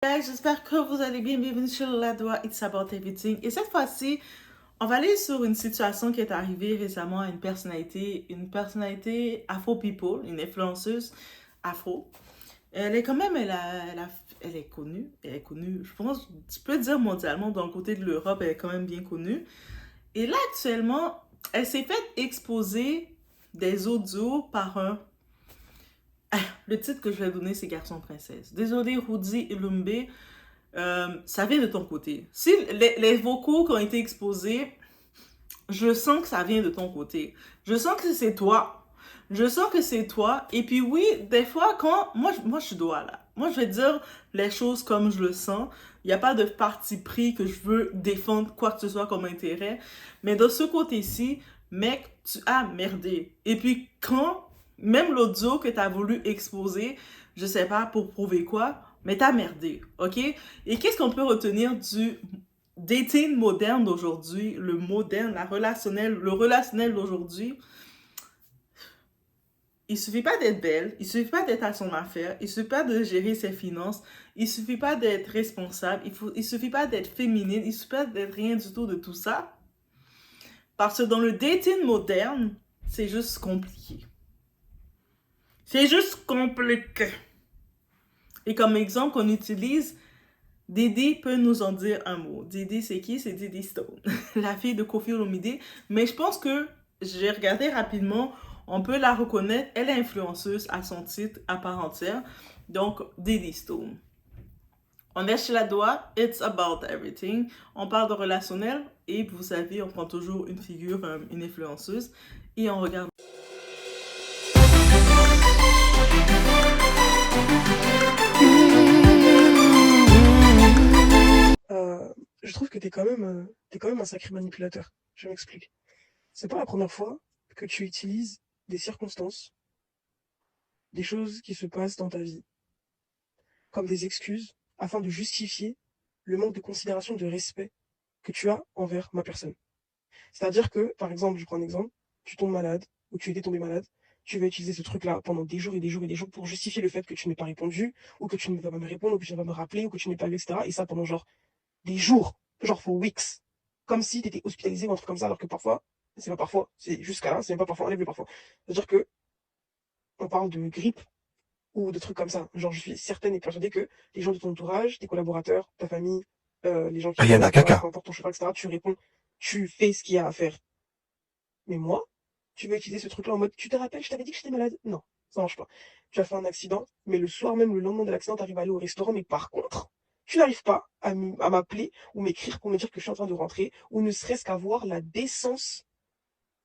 Guys, j'espère que vous allez bien. Bienvenue sur La Doigt It's About Everything. Et cette fois-ci, on va aller sur une situation qui est arrivée récemment à une personnalité Afro People, une influenceuse afro. Elle est quand même, elle est connue. Elle est connue, je pense, tu peux dire mondialement, dans le côté de l'Europe, elle est quand même bien connue. Et là, actuellement, elle s'est fait exposer des audios par un le titre que je vais donner, c'est Garçon Princesse. Désolé, Rudy Ilumbe, ça vient de ton côté. Si les vocaux qui ont été exposés, je sens que ça vient de ton côté. Je sens que c'est toi. Je sens que c'est toi. Et puis oui, des fois, quand... Moi, je dois là. Moi, je vais dire les choses comme je le sens. Il n'y a pas de parti pris que je veux défendre quoi que ce soit comme intérêt. Mais de ce côté-ci, mec, tu as merdé. Et puis quand... Même l'audio que tu as voulu exposer, je sais pas pour prouver quoi, mais t'as merdé, ok? Et qu'est-ce qu'on peut retenir du dating moderne d'aujourd'hui, le moderne, le relationnel d'aujourd'hui? Il suffit pas d'être belle, il suffit pas d'être à son affaire, il suffit pas de gérer ses finances, il suffit pas d'être responsable, il suffit pas d'être féminine, il suffit pas d'être rien du tout de tout ça. Parce que dans le dating moderne, c'est juste compliqué. C'est juste compliqué. Et comme exemple qu'on utilise, Didi peut nous en dire un mot. Didi, c'est qui? C'est Didi Stone, la fille de Koffi Olomide. Mais je pense que j'ai regardé rapidement, on peut la reconnaître. Elle est influenceuse à son titre, à part entière. Donc, Didi Stone. On est chez La Doigt, it's about everything. On parle de relationnel et vous savez, on prend toujours une figure, une influenceuse et on regarde. Je trouve que t'es quand même un sacré manipulateur. Je m'explique. C'est pas la première fois que tu utilises des circonstances, des choses qui se passent dans ta vie, comme des excuses, afin de justifier le manque de considération, de respect que tu as envers ma personne. C'est-à-dire que, par exemple, je prends un exemple, tu tombes malade, ou tu étais tombé malade, tu vas utiliser ce truc-là pendant des jours et des jours et des jours pour justifier le fait que tu n'aies pas répondu, ou que tu ne vas pas me répondre, ou que tu ne vas pas me rappeler, ou que tu n'es pas vu, etc. Et ça pendant genre des jours, genre for weeks, comme si tu étais hospitalisé ou un truc comme ça, alors que parfois, c'est pas parfois, c'est jusqu'à là, c'est même pas parfois, enlève le parfois. C'est-à-dire que on parle de grippe ou de trucs comme ça. Genre, je suis certaine et persuadée que les gens de ton entourage, tes collaborateurs, ta famille, les gens qui Rien t'aiment, à tu vois, caca. peu importe ton chauffeur, etc., tu réponds, tu fais ce qu'il y a à faire. Mais moi, tu vas utiliser ce truc-là en mode, tu te rappelles, je t'avais dit que j'étais malade? Non, ça marche pas. Tu as fait un accident, mais le soir même, le lendemain de l'accident, tu arrives à aller au restaurant, mais par contre, tu n'arrives pas à m'appeler ou m'écrire pour me dire que je suis en train de rentrer, ou ne serait-ce qu'avoir la décence,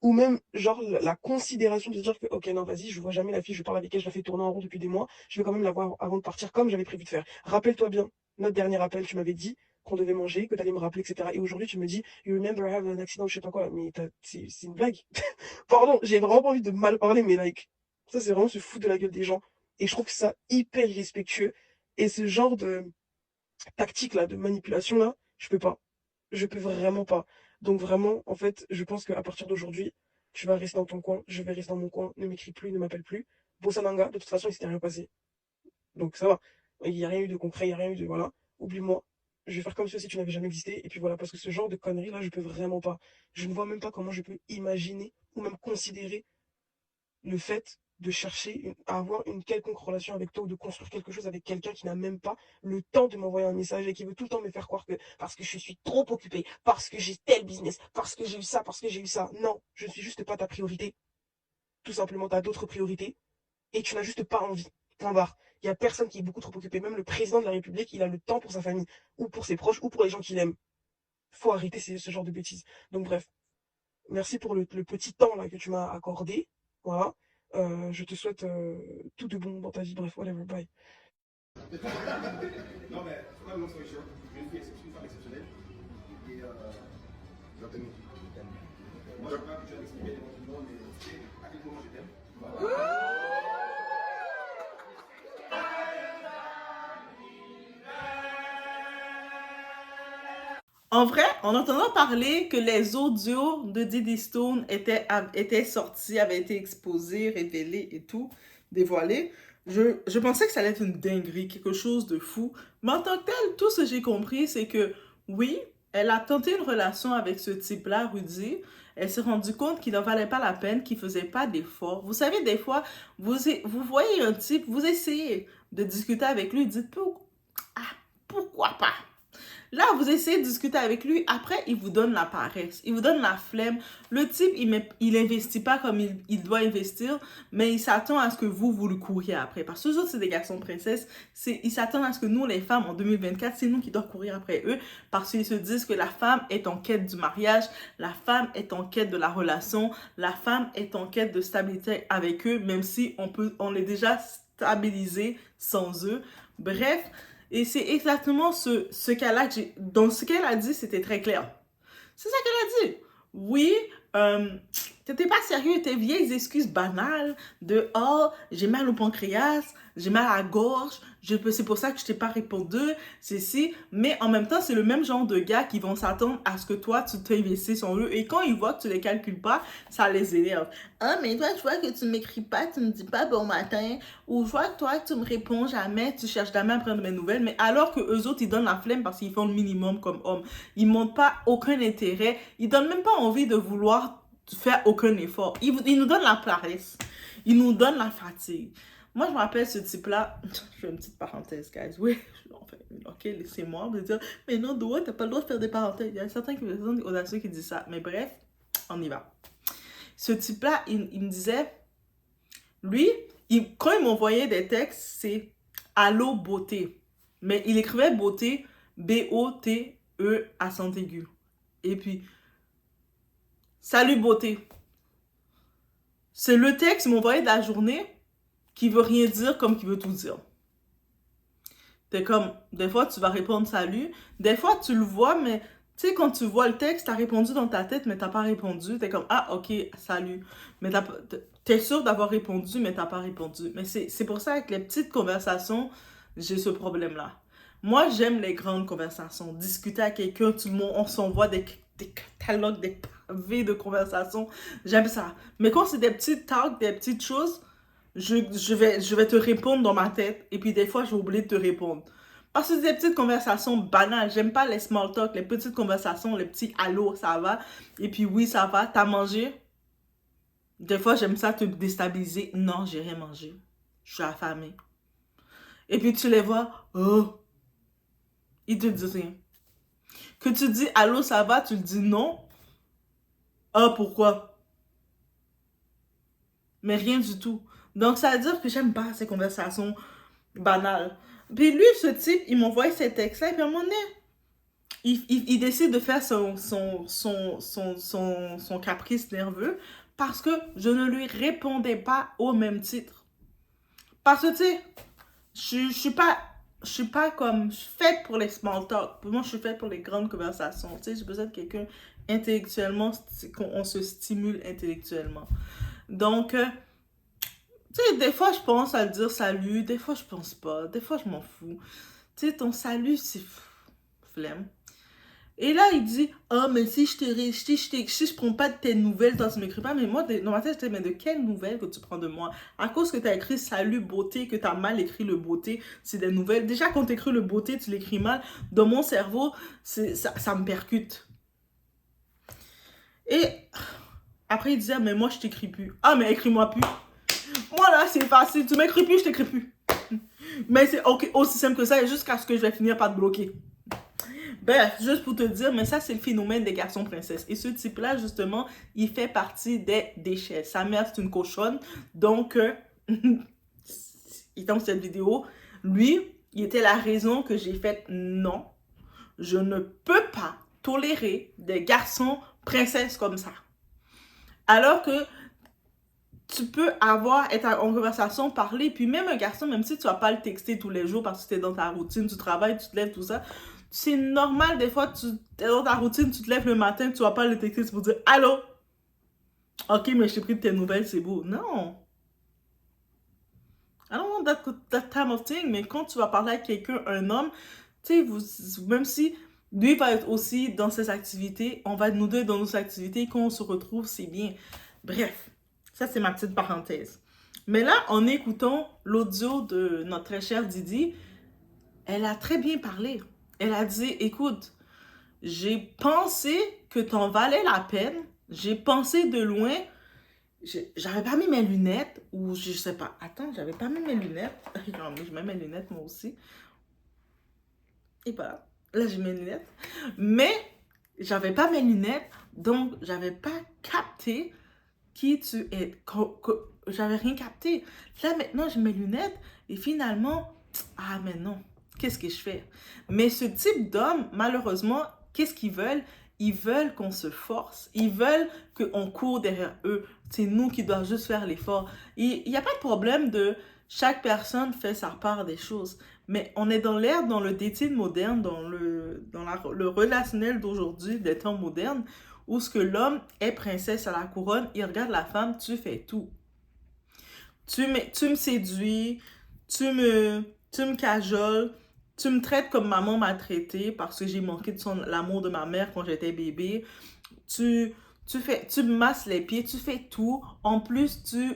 ou même, genre, la considération de se dire que, ok, non, vas-y, je vois jamais la fille, je parle avec elle, je la fais tourner en rond depuis des mois, je vais quand même la voir avant de partir comme j'avais prévu de faire. Rappelle-toi bien, notre dernier appel, tu m'avais dit qu'on devait manger, que tu allais me rappeler, etc. Et aujourd'hui, tu me dis, you remember I have un accident, je sais pas quoi, mais c'est une blague. Pardon, j'ai vraiment pas envie de mal parler, mais like, ça c'est vraiment se foutre de la gueule des gens. Et je trouve ça hyper irrespectueux. Et ce genre de tactique là, de manipulation là, je peux pas. Je peux vraiment pas. Donc vraiment, en fait, je pense qu'à partir d'aujourd'hui, tu vas rester dans ton coin, je vais rester dans mon coin, ne m'écris plus, ne m'appelle plus. Bossananga, de toute façon, il s'était rien passé. Donc ça va. Il n'y a rien eu de concret, il n'y a rien eu de... Voilà. Oublie-moi. Je vais faire comme si tu n'avais jamais existé. Et puis voilà, parce que ce genre de conneries là, je peux vraiment pas. Je ne vois même pas comment je peux imaginer ou même considérer le fait de chercher à avoir une quelconque relation avec toi ou de construire quelque chose avec quelqu'un qui n'a même pas le temps de m'envoyer un message et qui veut tout le temps me faire croire que parce que je suis trop occupé, parce que j'ai tel business, parce que j'ai eu ça, parce que j'ai eu ça. Non, je ne suis juste pas ta priorité. Tout simplement, tu as d'autres priorités et tu n'as juste pas envie. Point barre. Il n'y a personne qui est beaucoup trop occupé. Même le président de la République, il a le temps pour sa famille, ou pour ses proches, ou pour les gens qu'il aime. Faut arrêter ce genre de bêtises. Donc bref, merci pour le petit temps là que tu m'as accordé. Voilà. Je te souhaite tout de bon dans ta vie. Bref, whatever. Bye. Non, mais, pas long story short, une fille une femme exceptionnelle. Et je t'aime. Moi, je ne sais pas que tu as expliqué éventuellement, mais tu sais à quel moment je t'aime. En vrai, en entendant parler que les audios de Diddy Stone étaient sortis, avaient été exposés, révélés et tout, dévoilés, Je pensais que ça allait être une dinguerie, quelque chose de fou. Mais en tant que tel, tout ce que j'ai compris, c'est que oui, elle a tenté une relation avec ce type-là, Rudy. Elle s'est rendue compte qu'il n'en valait pas la peine, qu'il faisait pas d'efforts. Vous savez, des fois, vous voyez un type, vous essayez de discuter avec lui, dites, ah, pourquoi pas? Là, vous essayez de discuter avec lui, après, il vous donne la paresse, il vous donne la flemme. Le type, il investit pas comme il doit investir, mais il s'attend à ce que vous le couriez après. Parce que eux autres, c'est des garçons princesses, ils s'attendent à ce que nous, les femmes, en 2024, c'est nous qui doivent courir après eux, parce qu'ils se disent que la femme est en quête du mariage, la femme est en quête de la relation, la femme est en quête de stabilité avec eux, même si on est déjà stabilisé sans eux. Bref, et c'est exactement ce qu'elle a dit. Dans ce qu'elle a dit, c'était très clair. C'est ça qu'elle a dit. Oui, t'étais pas sérieux, tes vieilles excuses banales de « Oh, j'ai mal au pancréas, j'ai mal à la gorge, c'est pour ça que je t'ai pas répondu, c'est si. » Mais en même temps, c'est le même genre de gars qui vont s'attendre à ce que toi, tu t'investisses en eux. Et quand ils voient que tu les calcules pas, ça les énerve. « Ah, mais toi, je vois que tu m'écris pas, tu me dis pas bon matin. » Ou « Je vois que toi, tu me réponds jamais, tu cherches jamais à prendre mes nouvelles. » Mais alors que eux autres, ils donnent la flemme parce qu'ils font le minimum comme hommes. Ils montrent pas aucun intérêt. Ils donnent même pas envie de vouloir faire aucun effort. Ils nous donnent la paresse. Ils nous donnent la fatigue. Moi, je me rappelle ce type-là. Je fais une petite parenthèse, guys. Oui, enfin, ok, laissez-moi me dire, mais non, Doua, t'as pas le droit de faire des parenthèses. Il y a certaines personnes audacieuses qui disent ça. Mais bref, on y va. Ce type-là, il me disait, lui, quand il m'envoyait des textes, c'est Allô beauté. Mais il écrivait beauté, B-O-T-E accent aigu. Et puis, salut beauté. C'est le texte qu'il m'envoyait de la journée qui veut rien dire comme qui veut tout dire. T'es comme, des fois tu vas répondre salut, des fois tu le vois, mais tu sais, quand tu vois le texte, t'as répondu dans ta tête, mais t'as pas répondu. T'es comme, ah, ok, salut. Mais t'es sûr d'avoir répondu, mais t'as pas répondu. Mais c'est pour ça que les petites conversations, j'ai ce problème-là. Moi, j'aime les grandes conversations. Discuter à quelqu'un, tout le monde, on s'envoie des catalogues, des pavés de conversations. J'aime ça. Mais quand c'est des petites talks, des petites choses, je vais te répondre dans ma tête. Et puis des fois, je vais oublier de te répondre. Parce que c'est des petites conversations banales. J'aime pas les small talk, les petites conversations, les petits allô, ça va. Et puis oui, ça va. T'as mangé? Des fois, j'aime ça te déstabiliser. Non, j'ai rien mangé. Je suis affamée. Et puis tu les vois, oh, ils te disent rien. Que tu dis allô, ça va, tu le dis non. Ah, pourquoi? Mais rien du tout. Donc, ça veut dire que j'aime pas ces conversations banales. Puis lui, ce type, il m'envoie ces textes-là, et puis à un moment donné, il décide de faire son caprice nerveux parce que je ne lui répondais pas au même titre. Parce que, tu sais, je suis pas faite pour les small talk. Moi, je suis faite pour les grandes conversations. Tu sais, j'ai besoin de quelqu'un intellectuellement, qu'on se stimule intellectuellement. Donc, tu sais, des fois, je pense à dire salut, des fois, je pense pas, des fois, je m'en fous. Tu sais, ton salut, c'est flemme. Et là, il dit, oh, mais si je prends pas de tes nouvelles, toi, tu m'écris pas. Mais moi, dans ma tête, je dis, mais de quelles nouvelles que tu prends de moi? À cause que tu as écrit salut beauté, que tu as mal écrit le beauté, c'est des nouvelles. Déjà, quand tu écris le beauté, tu l'écris mal. Dans mon cerveau, ça me percute. Et après, il disait, mais moi, je t'écris plus. Ah, mais écris-moi plus. Moi, là, c'est facile. Tu m'écris plus, je t'écris plus. Mais c'est aussi simple que ça, jusqu'à ce que je vais finir par te bloquer. Bref, juste pour te dire, mais ça, c'est le phénomène des garçons princesses. Et ce type-là, justement, il fait partie des déchets. Sa mère, c'est une cochonne. Donc, il tombe cette vidéo. Lui, il était la raison que j'ai fait non. Je ne peux pas tolérer des garçons princesses comme ça. Alors que tu peux être en conversation, parler, puis même un garçon, même si tu vas pas le texter tous les jours parce que tu es dans ta routine, tu travailles, tu te lèves, tout ça, c'est normal, des fois, tu es dans ta routine, tu te lèves le matin, tu vas pas le texter, c'est pour dire « Allô? Ok, mais je t'ai pris de tes nouvelles, c'est beau. » Non. I don't want that time of thing, mais quand tu vas parler à quelqu'un, un homme, tu sais, même si lui va être aussi dans ses activités, on va nous deux dans nos activités, quand on se retrouve, c'est bien. Bref. Ça, c'est ma petite parenthèse. Mais là, en écoutant l'audio de notre très chère Didi, elle a très bien parlé. Elle a dit, écoute, j'ai pensé que t'en valais la peine. J'ai pensé de loin. J'avais pas mis mes lunettes. Ou je sais pas. Attends, j'avais pas mis mes lunettes. Je mets mes lunettes moi aussi. Et voilà. Là, j'ai mes lunettes. Mais j'avais pas mes lunettes. Donc, j'avais pas capté qui tu es. J'avais rien capté. Là, maintenant, j'ai mes lunettes. Et finalement, ah, mais non. Qu'est-ce que je fais? Mais ce type d'homme, malheureusement, qu'est-ce qu'ils veulent? Ils veulent qu'on se force. Ils veulent qu'on court derrière eux. C'est nous qui devons juste faire l'effort. Il n'y a pas de problème de chaque personne fait sa part des choses. Mais on est dans l'ère, dans le dating moderne, dans le relationnel d'aujourd'hui, des temps modernes, où ce que l'homme est princesse à la couronne, il regarde la femme, tu fais tout. Tu me séduis, tu me cajoles, tu me traites comme maman m'a traité parce que j'ai manqué de l'amour de ma mère quand j'étais bébé. Tu me masses les pieds, tu fais tout. En plus, tu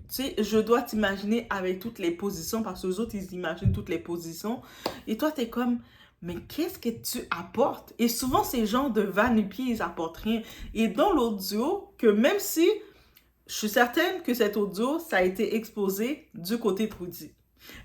sais, je dois t'imaginer avec toutes les positions parce que les autres, ils imaginent toutes les positions. Et toi, t'es comme, mais qu'est-ce que tu apportes? Et souvent, ces gens de va-nu-pied, ils apportent rien. Et dans l'audio, que même si je suis certaine que cet audio, ça a été exposé du côté de Rudy.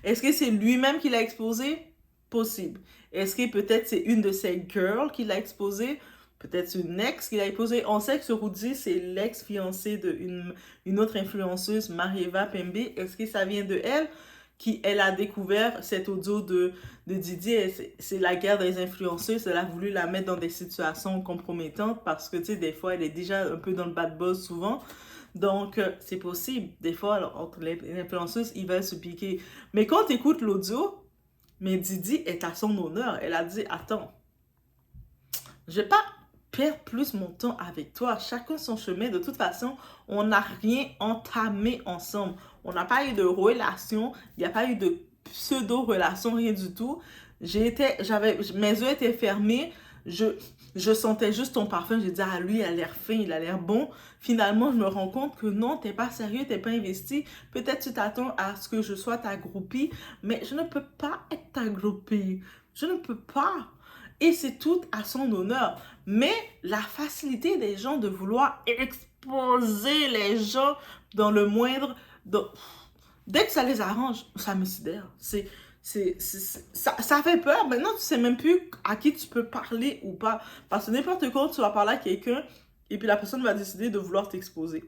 Est-ce que c'est lui-même qui l'a exposé? Possible. Est-ce que peut-être c'est une de ses girls qui l'a exposé? Peut-être une ex qui l'a exposé. On sait que ce Rudy, c'est l'ex-fiancé d'une autre influenceuse, Marieva Pembe. Est-ce que ça vient de elle? Elle a découvert cet audio de Didi. C'est la guerre des influenceuses. Elle a voulu la mettre dans des situations compromettantes parce que, tu sais, des fois, elle est déjà un peu dans le bad buzz souvent. Donc, c'est possible. Des fois, entre les influenceuses, ils veulent se piquer. Mais quand tu écoutes l'audio, mais Didi est à son honneur. Elle a dit, attends, je vais pas perdre plus mon temps avec toi. Chacun son chemin. De toute façon, on n'a rien entamé ensemble. On n'a pas eu de relation. Il n'y a pas eu de pseudo-relation, rien du tout. Mes yeux étaient fermés. Je sentais juste ton parfum. J'ai dit, ah, lui, il a l'air fin, il a l'air bon. Finalement, je me rends compte que non, t'es pas sérieux, t'es pas investi. Peut-être tu t'attends à ce que je sois ta groupie, mais je ne peux pas être ta groupie. Je ne peux pas. Et c'est tout à son honneur. Mais la facilité des gens de vouloir exposer les gens dans le moindre... Dès que ça les arrange, ça me sidère. Ça fait peur. Maintenant, tu sais même plus à qui tu peux parler ou pas. Parce que n'importe quand, tu vas parler à quelqu'un et puis la personne va décider de vouloir t'exposer.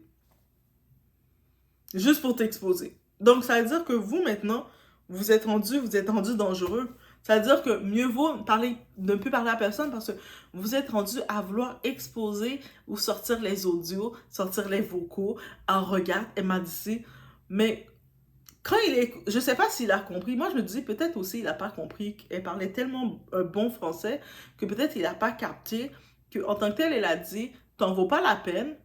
Juste pour t'exposer. Donc, ça veut dire que vous, maintenant, vous êtes rendu dangereux. Ça veut dire que mieux vaut ne plus parler à personne parce que vous êtes rendu à vouloir exposer ou sortir les audios, sortir les vocaux. En regarde, elle m'a dit, mais quand je sais pas s'il a compris. Moi, je me dis peut-être aussi il n'a pas compris. Elle parlait tellement un bon français que peut-être il n'a pas capté qu'en tant que tel, elle a dit, t'en vaut pas la peine.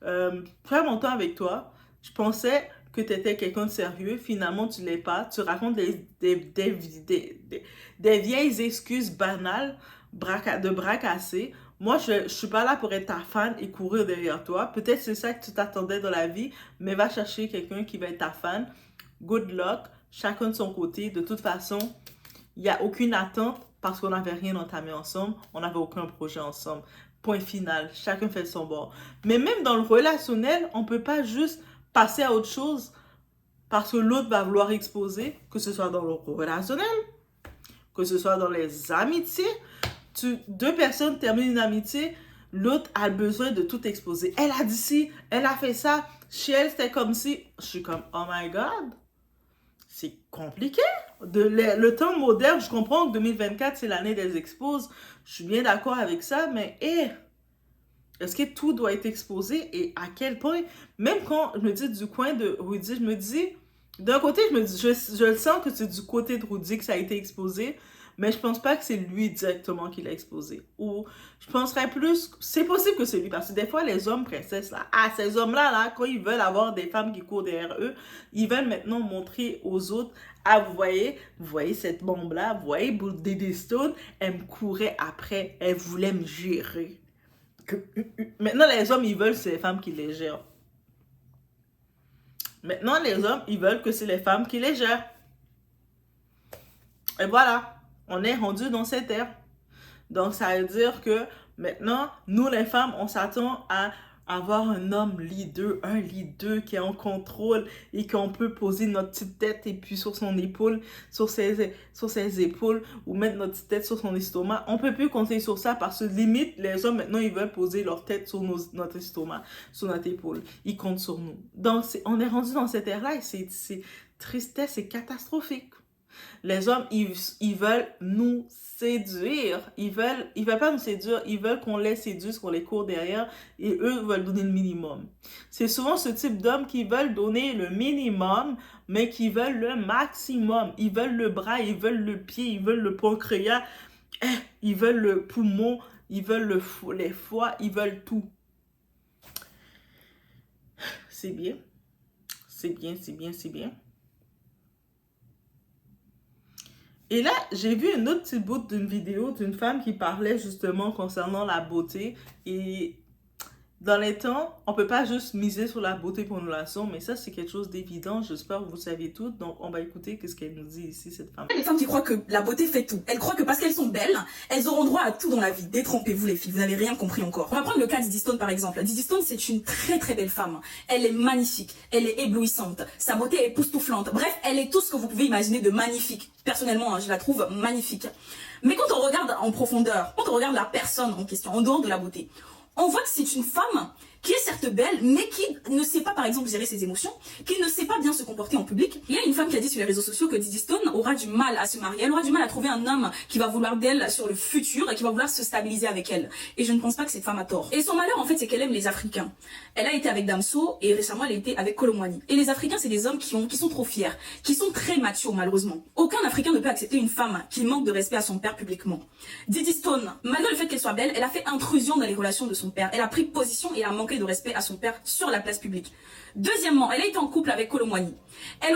Faire mon temps avec toi. Je pensais que tu étais quelqu'un de sérieux. Finalement, tu l'es pas. Tu racontes des vieilles excuses banales de bras cassés. Moi, je suis pas là pour être ta fan et courir derrière toi. Peut-être c'est ça que tu t'attendais dans la vie, mais va chercher quelqu'un qui va être ta fan. Good luck. Chacun de son côté. De toute façon, il n'y a aucune attente parce qu'on n'avait rien entamé ensemble. On n'avait aucun projet ensemble. Point final. Chacun fait son bord. Mais même dans le relationnel, on ne peut pas juste passer à autre chose parce que l'autre va vouloir exposer, que ce soit dans le relationnel, que ce soit dans les amitiés. Deux personnes terminent une amitié, l'autre a besoin de tout exposer. Elle a dit ci, elle a fait ça. Chez elle, c'était comme si... Je suis comme, oh my God. C'est compliqué. Le temps moderne, je comprends que 2024, c'est l'année des exposes. Je suis bien d'accord avec ça, mais est-ce que tout doit être exposé et à quel point? Même quand je me dis du coin de Rudy, je me dis, d'un côté, je le sens que c'est du côté de Rudy que ça a été exposé, mais je pense pas que c'est lui directement qui l'a exposé. Ou je penserais plus, c'est possible que c'est lui, parce que des fois, les hommes princesses, là, ces hommes-là, là, quand ils veulent avoir des femmes qui courent derrière eux, ils veulent maintenant montrer aux autres, ah, vous voyez cette bombe-là, vous voyez Didi Stone, elle me courait après, elle voulait me gérer. Maintenant, les hommes, ils veulent ces femmes qui les gèrent. Maintenant, les hommes, ils veulent que c'est les femmes qui les gèrent. Et voilà, on est rendu dans cette ère. Donc, ça veut dire que maintenant, nous les femmes, on s'attend à avoir un homme leader qui est en contrôle et qu'on peut poser notre petite tête et puis sur son épaule, sur ses épaules ou mettre notre petite tête sur son estomac. On peut plus compter sur ça parce que limite, les hommes maintenant, ils veulent poser leur tête sur notre estomac, sur notre épaule. Ils comptent sur nous. Donc, on est rendu dans cette ère-là et c'est tristesse, c'est catastrophique. Les hommes, ils veulent nous séduire. Ils veulent pas nous séduire. Ils veulent qu'on les séduise, qu'on les court derrière. Et eux veulent donner le minimum. C'est souvent ce type d'hommes qui veulent donner le minimum, mais qui veulent le maximum. Ils veulent le bras, ils veulent le pied, ils veulent le pancréas, ils veulent le poumon, ils veulent les foies, ils veulent tout. C'est bien. C'est bien, c'est bien, c'est bien. Et là, j'ai vu une autre petite bout d'une vidéo d'une femme qui parlait justement concernant la beauté. Et dans les temps, on peut pas juste miser sur la beauté pour une relation, mais ça, c'est quelque chose d'évident. J'espère que vous saviez tout. Donc, on va écouter ce qu'elle nous dit ici, cette femme. Les femmes qui croient que la beauté fait tout. Elles croient que parce qu'elles sont belles, elles auront droit à tout dans la vie. Détrompez-vous les filles, vous n'avez rien compris encore. On va prendre le cas d'Eddie Stone par exemple. Eddie Stone, c'est une très très belle femme. Elle est magnifique, elle est éblouissante, sa beauté est époustouflante. Bref, elle est tout ce que vous pouvez imaginer de magnifique. Personnellement, je la trouve magnifique. Mais quand on regarde en profondeur, quand on regarde la personne en question, en dehors de la beauté, on voit que c'est une femme qui est certes belle, mais qui ne sait pas, par exemple, gérer ses émotions, qui ne sait pas bien se comporter en public. Il y a une femme qui a dit sur les réseaux sociaux que Eddie Stone aura du mal à se marier, elle aura du mal à trouver un homme qui va vouloir d'elle sur le futur et qui va vouloir se stabiliser avec elle. Et je ne pense pas que cette femme a tort. Et son malheur, en fait, c'est qu'elle aime les Africains. Elle a été avec Damso et récemment, elle a été avec Kolo Muani. Et les Africains, c'est des hommes qui sont trop fiers, qui sont très machos, malheureusement. Aucun Africain ne peut accepter une femme qui manque de respect à son père publiquement. Eddie Stone, malgré le fait qu'elle soit belle, elle a fait intrusion dans les relations de son père. Elle a pris position et a manqué de respect à son père sur la place publique. Deuxièmement, elle a été en couple avec Kolo Muani. Elle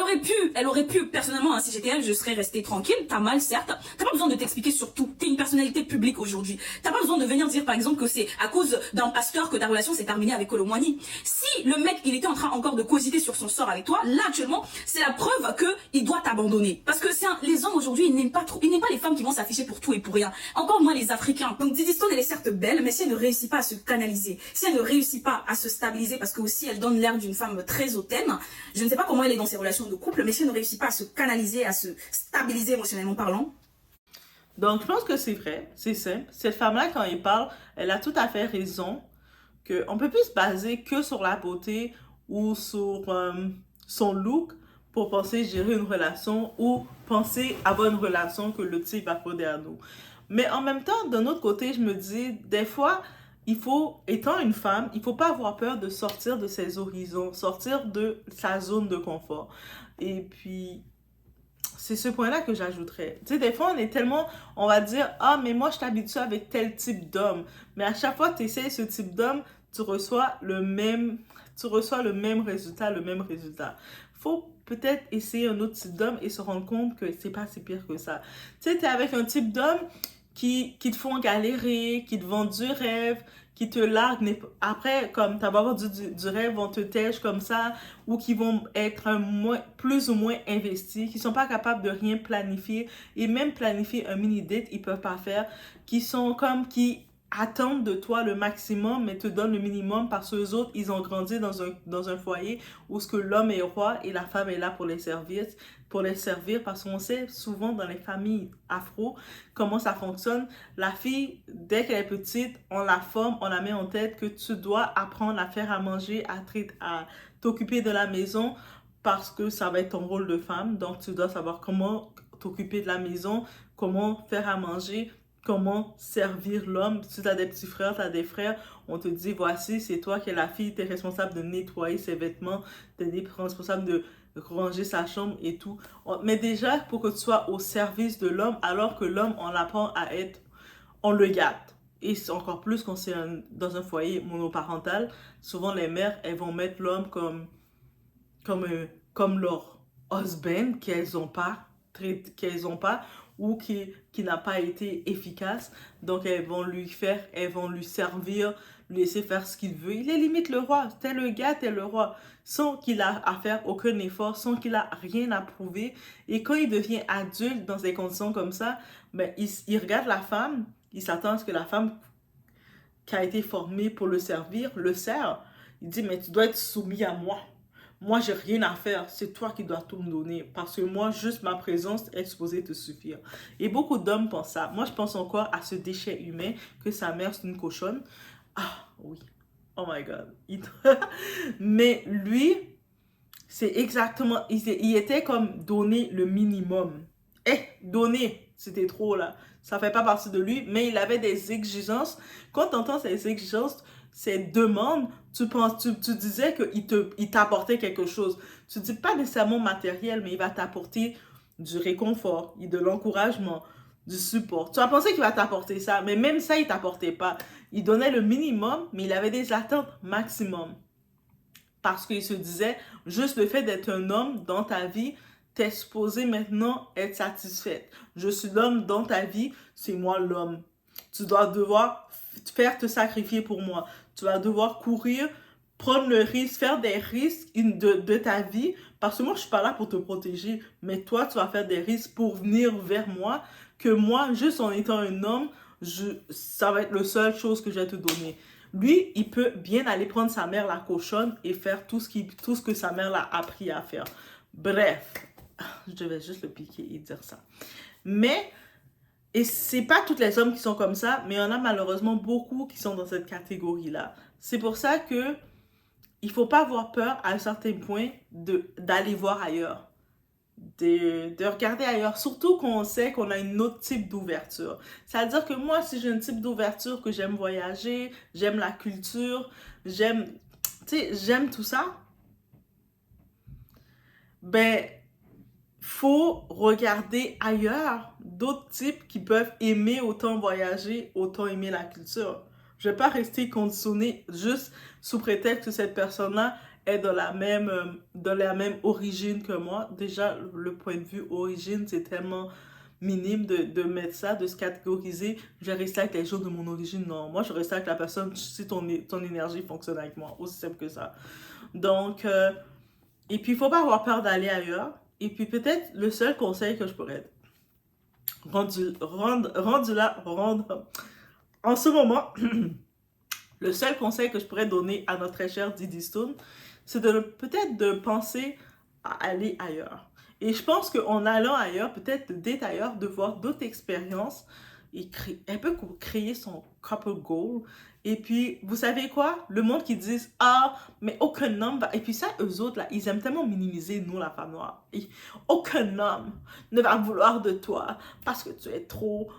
aurait pu, personnellement, hein, si j'étais elle, je serais restée tranquille. T'as mal, certes. T'as pas besoin de t'expliquer sur tout. T'es une personnalité publique aujourd'hui. T'as pas besoin de venir dire, par exemple, que c'est à cause d'un pasteur que ta relation s'est terminée avec Kolo Muani. Si le mec, il était en train encore de cogiter sur son sort avec toi, là, actuellement, c'est la preuve que il doit t'abandonner. Parce que les hommes aujourd'hui, ils n'aiment pas les femmes qui vont s'afficher pour tout et pour rien. Encore moins les Africains. Donc, Eddie Stone, elle est certes belle, mais si elle ne réussit pas à se canaliser, si elle ne réussit pas à se stabiliser, parce que aussi, elle donne l'air d'une femme très hautaine, je ne sais pas comment elle est dans ses relations de couple, mais si elle ne réussit pas à se canaliser, à se stabiliser émotionnellement parlant. Donc, je pense que c'est vrai, c'est simple. Cette femme-là, quand elle parle, elle a tout à fait raison qu'on ne peut plus se baser que sur la beauté ou sur son look pour penser gérer une relation ou penser avoir une relation que le type va faire derrière nous. Mais en même temps, d'un autre côté, je me dis, des fois, étant une femme, il faut pas avoir peur de sortir de ses horizons, sortir de sa zone de confort. Et puis, c'est ce point-là que j'ajouterais. Tu sais, des fois, on va dire, ah, mais moi, je t'habitue avec tel type d'homme. Mais à chaque fois que tu essaies ce type d'homme, tu reçois le même résultat. Faut peut-être essayer un autre type d'homme et se rendre compte que c'est pas si pire que ça. Tu sais, t'es avec un type d'homme qui te font galérer, qui te vendent du rêve, qui te larguent. Après, comme t'as pas vendu du rêve, vont te tèche comme ça, ou qui vont être plus ou moins investis, qui sont pas capables de rien planifier, et même planifier un mini-date, ils peuvent pas faire, qui attendent de toi le maximum, mais te donnent le minimum parce que les autres, ils ont grandi dans un foyer où ce que l'homme est roi et la femme est là pour les servir parce qu'on sait souvent dans les familles afro comment ça fonctionne. La fille, dès qu'elle est petite, on la forme, on la met en tête que tu dois apprendre à faire à manger, à t'occuper de la maison parce que ça va être ton rôle de femme. Donc, tu dois savoir comment t'occuper de la maison, comment faire à manger, comment servir l'homme. Si tu as des petits frères, tu as des frères, on te dit, voici, c'est toi qui es la fille, tu es responsable de nettoyer ses vêtements, tu es responsable de ranger sa chambre et tout. Mais déjà, pour que tu sois au service de l'homme, alors que l'homme, on l'apprend à être, on le gâte. Et encore plus quand c'est dans un foyer monoparental, souvent les mères, elles vont mettre l'homme comme leur husband qu'elles ont pas, ou qui n'a pas été efficace. Donc, elles vont lui servir, lui laisser faire ce qu'il veut. Il est limite le roi. T'es le gars, t'es le roi. Sans qu'il a à faire aucun effort, sans qu'il a rien à prouver. Et quand il devient adulte dans des conditions comme ça, ben, il regarde la femme, il s'attend à ce que la femme qui a été formée pour le servir, le sert. Il dit, mais tu dois être soumis à moi. Moi, j'ai rien à faire. C'est toi qui dois tout me donner. Parce que moi, juste ma présence est supposée te suffire. Et beaucoup d'hommes pensent ça. Moi, je pense encore à ce déchet humain que sa mère, c'est une cochonne. Ah, oui. Oh my God. Mais lui, c'est exactement... Il était comme donner le minimum. Donner, c'était trop, là. Ça fait pas partie de lui, mais il avait des exigences. Quand tu entends ces exigences, ces demandes, tu disais qu'il t'apportait quelque chose. Tu dis pas nécessairement matériel, mais il va t'apporter du réconfort, de l'encouragement, du support. Tu as pensé qu'il va t'apporter ça, mais même ça, il t'apportait pas. Il donnait le minimum, mais il avait des attentes maximum. Parce qu'il se disait, juste le fait d'être un homme dans ta vie, t'es supposé maintenant être satisfaite. Je suis l'homme dans ta vie, c'est moi l'homme. Tu dois devoir faire te sacrifier pour moi. Tu vas devoir courir, prendre le risque, faire des risques de ta vie. Parce que moi, je suis pas là pour te protéger. Mais toi, tu vas faire des risques pour venir vers moi. Que moi, juste en étant un homme, ça va être la seule chose que je vais te donner. Lui, il peut bien aller prendre sa mère la cochonne et faire tout ce que sa mère l'a appris à faire. Bref, je vais juste le piquer et dire ça. Mais, et c'est pas tous les hommes qui sont comme ça, mais il y en a malheureusement beaucoup qui sont dans cette catégorie-là. C'est pour ça que il faut pas avoir peur à un certain point d'aller voir ailleurs. De regarder ailleurs, surtout quand on sait qu'on a une autre type d'ouverture. C'est-à-dire que moi, si j'ai un type d'ouverture que j'aime voyager, j'aime la culture, j'aime tout ça, ben, faut regarder ailleurs d'autres types qui peuvent aimer autant voyager, autant aimer la culture. Je vais pas rester conditionné juste sous prétexte que cette personne-là est de la même origine que moi. Déjà, le point de vue origine, c'est tellement minime de mettre ça, de se catégoriser. Je vais rester avec les gens de mon origine. Non, moi, je reste avec la personne si ton énergie fonctionne avec moi. Aussi simple que ça. Donc, et puis, il faut pas avoir peur d'aller ailleurs. Et puis, peut-être, le seul conseil que je pourrais en ce moment, le seul conseil que je pourrais donner à notre très cher Didi Stone, c'est peut-être de penser à aller ailleurs. Et je pense qu'en allant ailleurs, peut-être d'être ailleurs, de voir d'autres expériences, et elle peut créer son couple goal. Et puis, vous savez quoi? Le monde qui dit « Ah, mais aucun homme va... » Et puis ça, eux autres, là, ils aiment tellement minimiser, nous, la femme noire. Et aucun homme ne va vouloir de toi parce que tu es trop...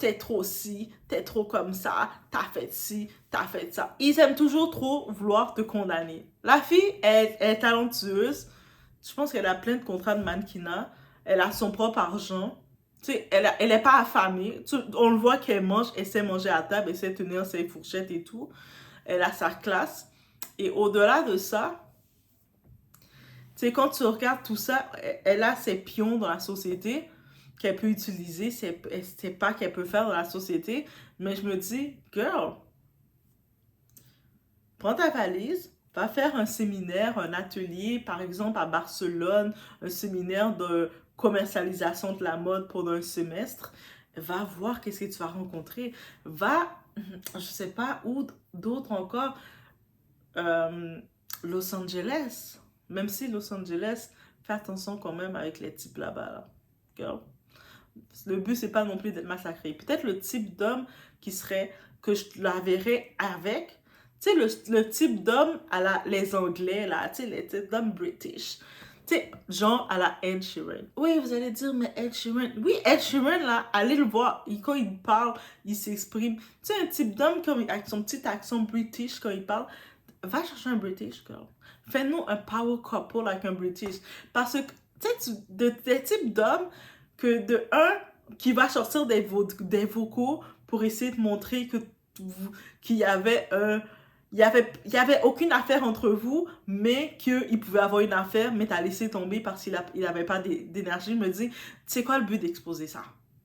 t'es trop ci, t'es trop comme ça, t'as fait ci, t'as fait ça. Ils aiment toujours trop vouloir te condamner. La fille est talentueuse. Je pense qu'elle a plein de contrats de mannequinat. Elle a son propre argent. Tu sais, elle est pas affamée. On le voit qu'elle mange, elle sait manger à table, elle sait tenir ses fourchettes et tout. Elle a sa classe. Et au-delà de ça, tu sais, quand tu regardes tout ça, elle a ses pions dans la société qu'elle peut utiliser, c'est pas qu'elle peut faire dans la société, mais je me dis, girl, prends ta valise, va faire un séminaire, un atelier, par exemple à Barcelone, un séminaire de commercialisation de la mode pendant un semestre, va voir qu'est-ce que tu vas rencontrer, je sais pas où d'autres encore, Los Angeles, même si Los Angeles, fais attention quand même avec les types là-bas, là. Girl. Le but, c'est pas non plus d'être massacré. Peut-être le type d'homme que je la verrais avec. Tu sais, le type d'homme à les Anglais, là, tu sais, les types d'hommes British. Tu sais, genre à la Ed Sheeran. Oui, vous allez dire, mais Ed Sheeran. Oui, Ed Sheeran, là, allez le voir. Quand il parle, il s'exprime. Tu sais, un type d'homme avec son petit accent British quand il parle. Va chercher un British, girl. Fais-nous un power couple avec un British. Parce que, tu sais, des types d'hommes que qui va sortir des vocaux pour essayer de montrer qu'il y avait il y avait aucune affaire entre vous, mais qu'il pouvait avoir une affaire, mais t'as laissé tomber parce qu'il avait pas d'énergie. Je me dis, c'est quoi le but d'exposer ça?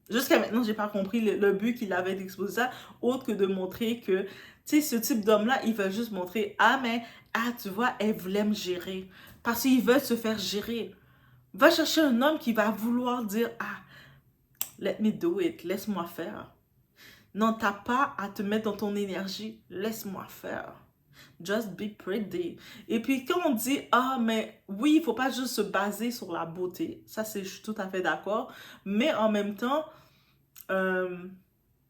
Jusqu'à maintenant, j'ai pas compris le but qu'il avait d'exposer ça, autre que de montrer que, tu sais, ce type d'homme-là, il veut juste montrer, ah, mais, ah, tu vois, elle voulait me gérer. Parce qu'il veut se faire gérer. Va chercher un homme qui va vouloir dire, ah, let me do it, laisse-moi faire. Non, t'as pas à te mettre dans ton énergie. Laisse-moi faire. Just be pretty. Et puis, quand on dit, ah, mais oui, il faut pas juste se baser sur la beauté. Ça, je suis tout à fait d'accord. Mais en même temps, il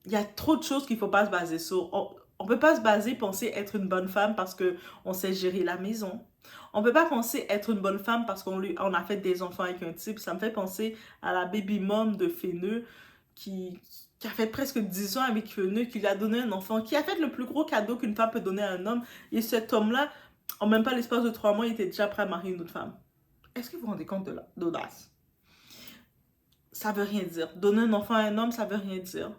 y a trop de choses qu'il faut pas se baser sur. On peut pas se baser, penser être une bonne femme parce qu'on sait gérer la maison. On peut pas penser être une bonne femme parce qu'on a fait des enfants avec un type. Ça me fait penser à la baby mom de Féneux qui a fait presque 10 ans avec Féneux, qui lui a donné un enfant, qui a fait le plus gros cadeau qu'une femme peut donner à un homme. Et cet homme-là, en même pas l'espace de 3 mois, il était déjà prêt à marier une autre femme. Est-ce que vous vous rendez compte de l'audace? Ça veut rien dire. Donner un enfant à un homme, ça veut rien dire.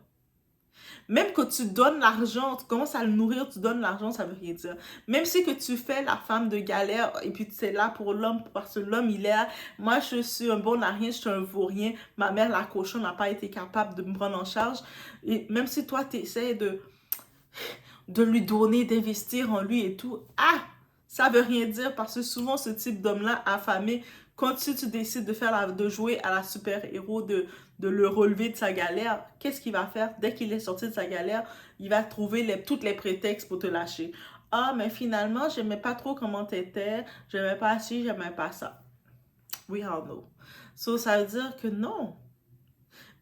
Même quand tu donnes l'argent, tu commences à le nourrir, tu donnes l'argent, ça veut rien dire. Même si que tu fais la femme de galère et puis tu es là pour l'homme, parce que l'homme, il est là. Moi, je suis un bon à rien, je suis un vaurien. Ma mère, la cochon, n'a pas été capable de me prendre en charge. Et même si toi, tu essaies de lui donner, d'investir en lui et tout, ah, ça veut rien dire parce que souvent, ce type d'homme-là, affamé, quand tu décides de jouer à la super-héros, de le relever de sa galère, qu'est-ce qu'il va faire? Dès qu'il est sorti de sa galère, il va trouver tous les prétextes pour te lâcher. Ah, mais finalement, j'aimais pas trop comment t'étais, j'aimais pas ci, j'aimais pas ça. We all know. So, ça veut dire que non.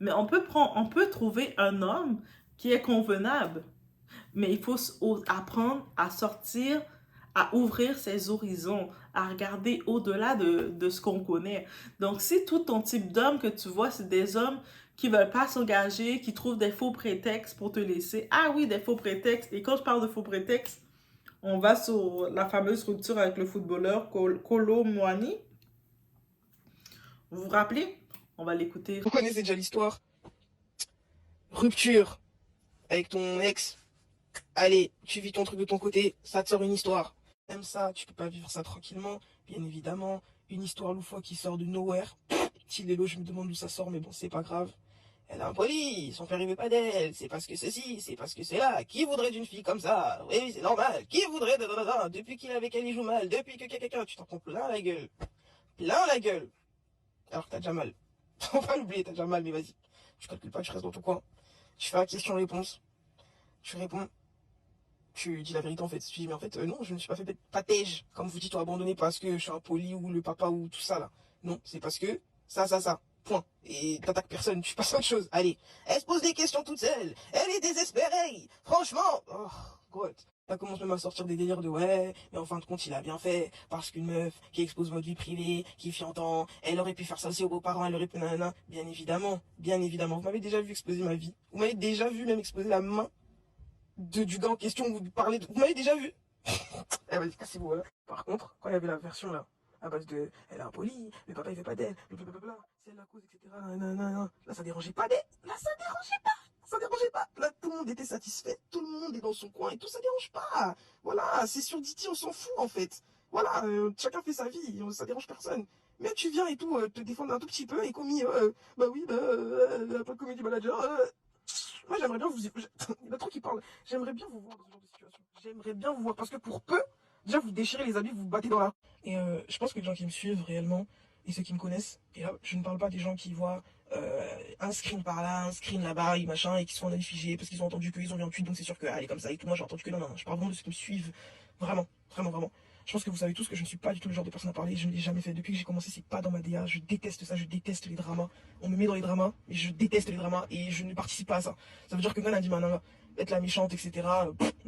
Mais on peut trouver un homme qui est convenable. Mais il faut apprendre à sortir, à ouvrir ses horizons, à regarder au-delà de ce qu'on connaît. Donc, si tout ton type d'homme que tu vois, c'est des hommes qui veulent pas s'engager, qui trouvent des faux prétextes pour te laisser. Ah oui, des faux prétextes. Et quand je parle de faux prétextes, on va sur la fameuse rupture avec le footballeur Kolo Muani. Vous vous rappelez? On va l'écouter. Vous connaissez déjà l'histoire. Rupture avec ton ex. Allez, tu vis ton truc de ton côté, ça te sort une histoire. Même ça, tu peux pas vivre ça tranquillement, bien évidemment. Une histoire loufoque qui sort de nowhere. Si les lots, je me demande d'où ça sort, mais bon, c'est pas grave. Elle a un poli, son père il veut pas d'elle, c'est parce que ceci, c'est parce que c'est là. Qui voudrait d'une fille comme ça? Oui, c'est normal. Qui voudrait de... Depuis qu'il est avec elle, il joue mal. Depuis que quelqu'un, tu t'en prends plein la gueule. Plein la gueule. Alors que t'as déjà mal. Faut pas l'oublier, t'as déjà mal, mais vas-y. Tu calcules pas, tu restes dans ton coin. Tu fais la question-réponse. Tu réponds. Tu dis la vérité en fait. Tu dis mais en fait non, je ne suis pas fait patège. Comme vous dites, abandonné parce que je suis un poli ou le papa ou tout ça là. Non, c'est parce que ça. Point. Et t'attaques personne, tu passes à autre chose. Allez. Elle se pose des questions toute seule. Elle est désespérée. Franchement. Oh, God. Ça commence même à sortir des délires de ouais, mais en fin de compte, il a bien fait. Parce qu'une meuf qui expose votre vie privée, qui fiantant, elle aurait pu faire ça aussi aux beaux-parents, elle aurait pu nanana. Bien évidemment. Vous m'avez déjà vu exposer ma vie. Vous m'avez déjà vu même exposer la main du gars en question, vous parlez de... Vous m'avez déjà vu? Eh vas-y, cassez-vous, voilà. Par contre, quand il y avait la version là, à base de elle est impolie, le papa il fait pas d'elle, blablabla, c'est la cause, etc. Là, ça dérangeait pas d'elle. Là, ça dérangeait pas. Là, tout le monde était satisfait, tout le monde est dans son coin et tout, ça dérange pas. Voilà, c'est sur Didi, on s'en fout en fait. Voilà, chacun fait sa vie, ça dérange personne. Mais tu viens et tout, te défendre un tout petit peu et commis, elle a pas commis du manager. Moi, j'aimerais bien vous... Il y a trop qui parlent. J'aimerais bien vous voir dans ce genre de situation. J'aimerais bien vous voir. Parce que pour peu, déjà, vous déchirez les habits, vous vous battez dans la... Et je pense que les gens qui me suivent réellement, et ceux qui me connaissent, et là, je ne parle pas des gens qui voient un screen par là, un screen là-bas, et machin, et qui sont en avis figé, parce qu'ils ont entendu qu'ils ont vu un tweet, donc c'est sûr que, allez, comme ça, et tout. Moi, j'ai entendu que non. Je parle vraiment de ceux qui me suivent. Vraiment. Je pense que vous savez tous que je ne suis pas du tout le genre de personne à parler, je ne l'ai jamais fait. Depuis que j'ai commencé, c'est pas dans ma DA, je déteste ça, je déteste les dramas. On me met dans les dramas, mais je déteste les dramas et je ne participe pas à ça. Ça veut dire que quand elle a dit maintenant être la méchante, etc.,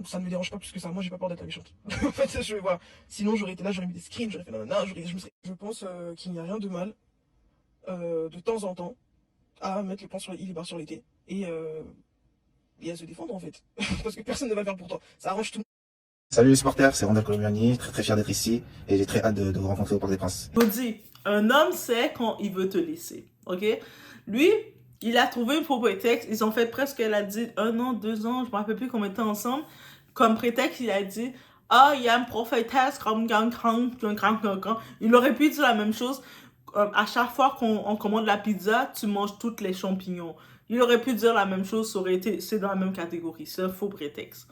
ça ne me dérange pas plus que ça. Moi, j'ai pas peur d'être la méchante. En fait, voilà. Sinon, j'aurais été là, j'aurais mis des screens, j'aurais fait je pense qu'il n'y a rien de mal, de temps en temps, à mettre les points sur les i, les barres sur les t, et à se défendre en fait. Parce que personne ne va le faire pour toi. Ça arrange tout. Salut les supporters, c'est Rondel Colombiani, très fier d'être ici et j'ai très hâte de vous rencontrer au Parc des Princes. Je vous dis, un homme sait quand il veut te laisser, ok? Lui, il a trouvé un faux prétexte, ils ont fait presque, elle a dit, 1 an, 2 ans, je ne me rappelle plus combien de temps ensemble. Comme prétexte, il a dit, Ah, il y a une prophétesse comme il aurait pu dire la même chose. À chaque fois qu'on commande la pizza, tu manges toutes les champignons. Il aurait pu dire la même chose, ça aurait été, c'est dans la même catégorie, c'est un faux prétexte.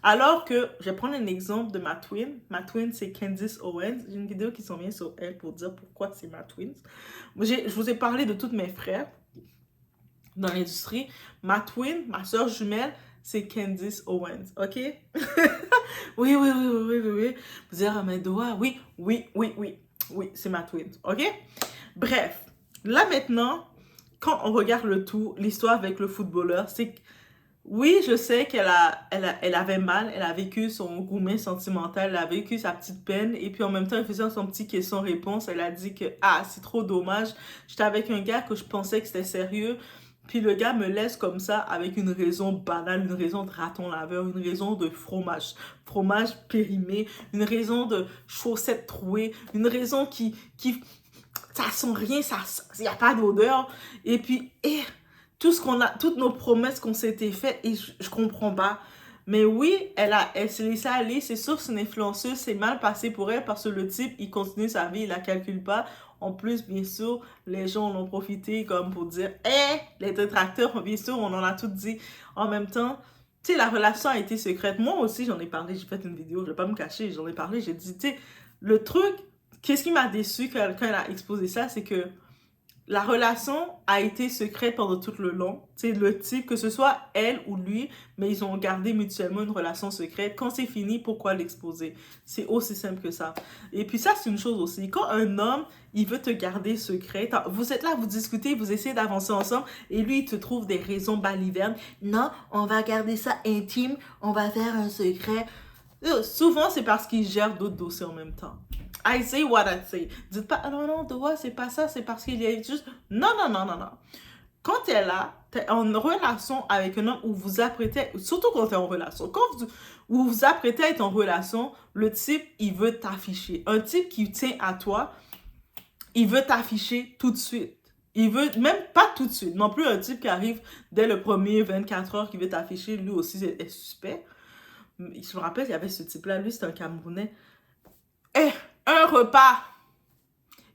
Alors que, je vais prendre un exemple de ma twin. Ma twin, c'est Candice Owens. J'ai une vidéo qui s'en vient sur elle pour dire pourquoi c'est ma twin. Je vous ai parlé de tous mes frères dans l'industrie. Ma twin, ma soeur jumelle, c'est Candice Owens, ok? Oui. Vous dire à mes doigts, oui, c'est ma twin, ok? Bref, là maintenant, quand on regarde le tout, l'histoire avec le footballeur, c'est que oui, je sais elle avait mal, elle a vécu son gourmet sentimental, elle a vécu sa petite peine, et puis en même temps, elle faisait son petit question-réponse, elle a dit que, ah, c'est trop dommage, j'étais avec un gars que je pensais que c'était sérieux, puis le gars me laisse comme ça avec une raison banale, une raison de raton laveur, une raison de fromage périmé, une raison de chaussettes trouées, une raison qui ça sent rien, il n'y a pas d'odeur, et puis, tout ce qu'on a, toutes nos promesses qu'on s'était faites, et je comprends pas. Mais oui, elle s'est laissée aller, c'est sûr que c'est une influenceuse, c'est mal passé pour elle parce que le type, il continue sa vie, il la calcule pas. En plus, bien sûr, les gens en ont profité comme pour dire, les détracteurs, bien sûr, on en a tout dit. En même temps, tu sais, la relation a été secrète. Moi aussi, j'en ai parlé, j'ai fait une vidéo, je vais pas me cacher, j'en ai parlé, j'ai dit, tu sais, le truc, qu'est-ce qui m'a déçu quand elle a exposé ça, c'est que la relation a été secrète pendant tout le long. C'est le type, que ce soit elle ou lui, mais ils ont gardé mutuellement une relation secrète. Quand c'est fini, pourquoi l'exposer? C'est aussi simple que ça. Et puis ça, c'est une chose aussi. Quand un homme, il veut te garder secret, vous êtes là, vous discutez, vous essayez d'avancer ensemble, et lui, il te trouve des raisons balivernes. Non, on va garder ça intime, on va faire un secret. Souvent, c'est parce qu'il gère d'autres dossiers en même temps. I say what I say. Dites pas, ah non, Doa, c'est pas ça, c'est parce qu'il y a juste... Non. Quand t'es là, t'es en relation avec un homme où vous apprêtez, surtout quand t'es en relation, où vous apprêtez à être en relation, le type, il veut t'afficher. Un type qui tient à toi, il veut t'afficher tout de suite. Il veut, même pas tout de suite, non plus un type qui arrive dès le premier 24 heures qui veut t'afficher, lui aussi est suspect. Je me rappelle, il y avait ce type-là, lui, c'est un Camerounais. Un repas.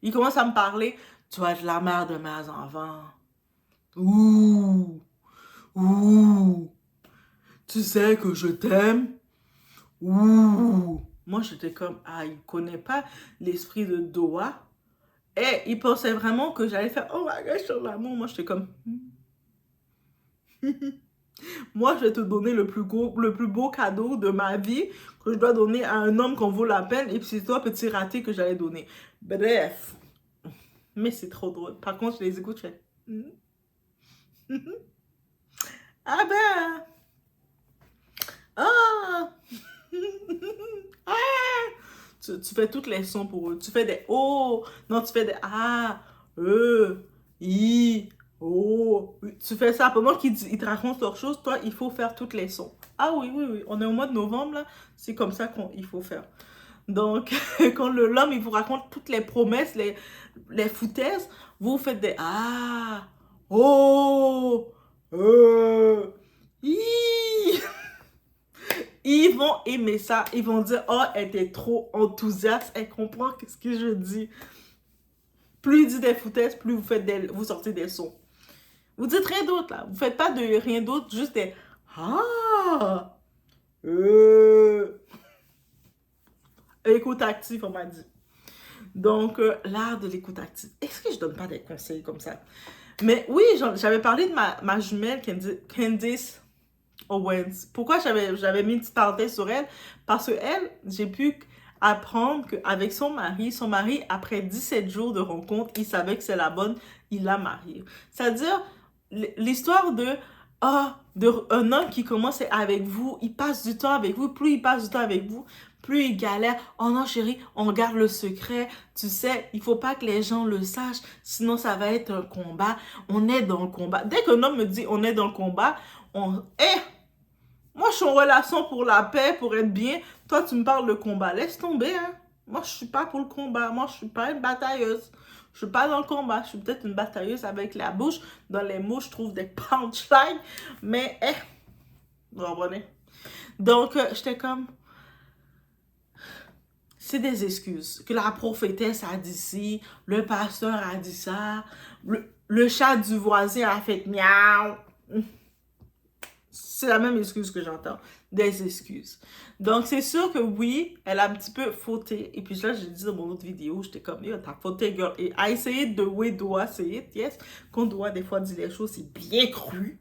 Il commence à me parler. Tu vas être la mère de mes enfants. Ouh. Tu sais que je t'aime. Ouh. Moi, j'étais comme, il connaît pas l'esprit de Doha. Il pensait vraiment que j'allais faire, oh my gosh, sur l'amour. Moi, j'étais comme, moi, je vais te donner le plus beau cadeau de ma vie que je dois donner à un homme qu'on vaut la peine. Et puis, c'est toi, petit raté, que j'allais donner. Bref. Mais c'est trop drôle. Par contre, je les écoute, je fais... Ah ben... Ah! Tu fais toutes les sons pour eux. Tu fais des oh. Non, tu fais des ah, i, oh. Tu fais ça pendant qu'ils te racontent leurs choses. Toi, il faut faire toutes les sons. Ah oui. On est au mois de novembre, là. C'est comme ça qu'il faut faire. Donc, quand l'homme, il vous raconte toutes les promesses, les foutaises, vous faites des ah, oh, hi. Ils vont aimer ça. Ils vont dire, oh, elle était trop enthousiaste. Elle comprend ce que je dis. Plus il dit des foutaises, plus vous sortez des sons. Vous dites rien d'autre, là. Vous faites pas de rien d'autre, juste des ah, écoute active, on m'a dit. Donc, l'art de l'écoute active. Est-ce que je donne pas des conseils comme ça? Mais oui, j'avais parlé de ma jumelle, Candice Owens. Pourquoi j'avais mis une petite parenthèse sur elle? Parce que elle, j'ai pu apprendre qu'avec son mari, après 17 jours de rencontre, il savait que c'est la bonne, il l'a mariée. C'est-à-dire, l'histoire un homme qui commence avec vous, il passe du temps avec vous, plus il passe du temps avec vous, plus il galère. Oh non, chérie, on garde le secret. Tu sais, il faut pas que les gens le sachent, sinon ça va être un combat. On est dans le combat. Dès qu'un homme me dit on est dans le combat, moi je suis en relation pour la paix, pour être bien. Toi, tu me parles de combat. Laisse tomber, hein. Moi, je suis pas pour le combat. Moi, je suis pas une batailleuse. Je suis pas dans le combat. Je suis peut-être une batailleuse avec la bouche. Dans les mots, je trouve des punchlines. Mais, vous comprenez? Donc, j'étais comme... c'est des excuses. Que la prophétesse a dit ci, le pasteur a dit ça, le chat du voisin a fait miaou. C'est la même excuse que j'entends. Des excuses. Donc, c'est sûr que oui, elle a un petit peu fauté. Et puis là, j'ai dit dans mon autre vidéo, j'étais comme, yo, t'as fauté, girl. Et à essayer de way doit say it, yes. Qu'on doit des fois dire les choses, c'est bien cru.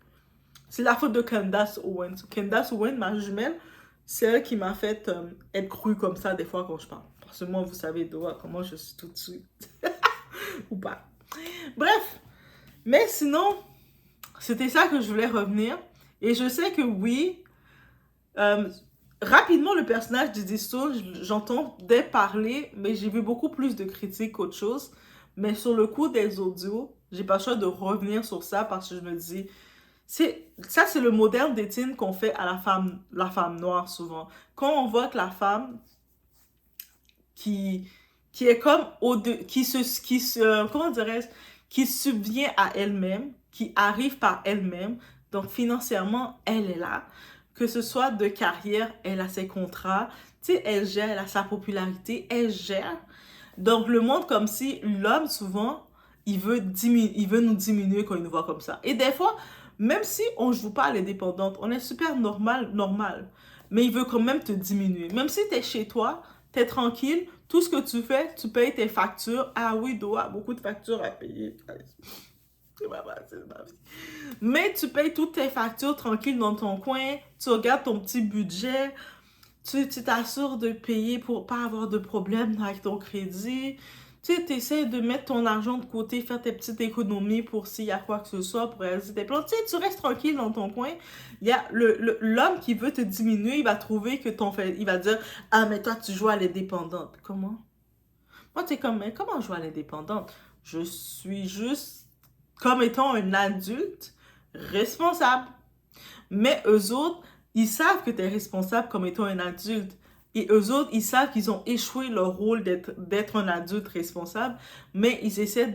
C'est la faute de Candace Owens. Candace Owens, ma jumelle, c'est elle qui m'a fait être crue comme ça des fois quand je parle. Parce que moi, vous savez, doigt, comment je suis tout de suite. Ou pas. Bref. Mais sinon, c'était ça que je voulais revenir. Et je sais que oui, rapidement, le personnage de Disto, j'entendais parler, mais j'ai vu beaucoup plus de critiques qu'autre chose. Mais sur le coup des audios, j'ai pas le choix de revenir sur ça parce que je me dis, ça c'est le modèle d'étine qu'on fait à la femme noire souvent. Quand on voit que la femme qui est comme comment dirais-je, qui subvient à elle-même, qui arrive par elle-même, donc financièrement, elle est là. Que ce soit de carrière, elle a ses contrats, tu sais, elle gère, elle a sa popularité, elle gère. Donc le monde comme si l'homme souvent, il veut nous diminuer quand il nous voit comme ça. Et des fois, même si on ne joue pas à l'indépendante, on est super normal, mais il veut quand même te diminuer. Même si tu es chez toi, tu es tranquille, tout ce que tu fais, tu payes tes factures. Ah oui, doit beaucoup de factures à payer. C'est ma vie. Mais tu payes toutes tes factures tranquille dans ton coin, tu regardes ton petit budget, tu t'assures de payer pour pas avoir de problème avec ton crédit. Tu sais, essaies de mettre ton argent de côté, faire tes petites économies pour s'il y a quoi que ce soit, pour réaliser tes plans. Tu sais, tu restes tranquille dans ton coin. Il y a l'homme qui veut te diminuer, il va trouver que il va dire, ah, mais toi, tu joues à l'indépendante. Comment? Moi, tu es comme, mais comment je joue à l'indépendante? Je suis juste comme étant un adulte responsable. Mais eux autres, ils savent que tu es responsable comme étant un adulte. Et eux autres, ils savent qu'ils ont échoué leur rôle d'être un adulte responsable, mais ils essaient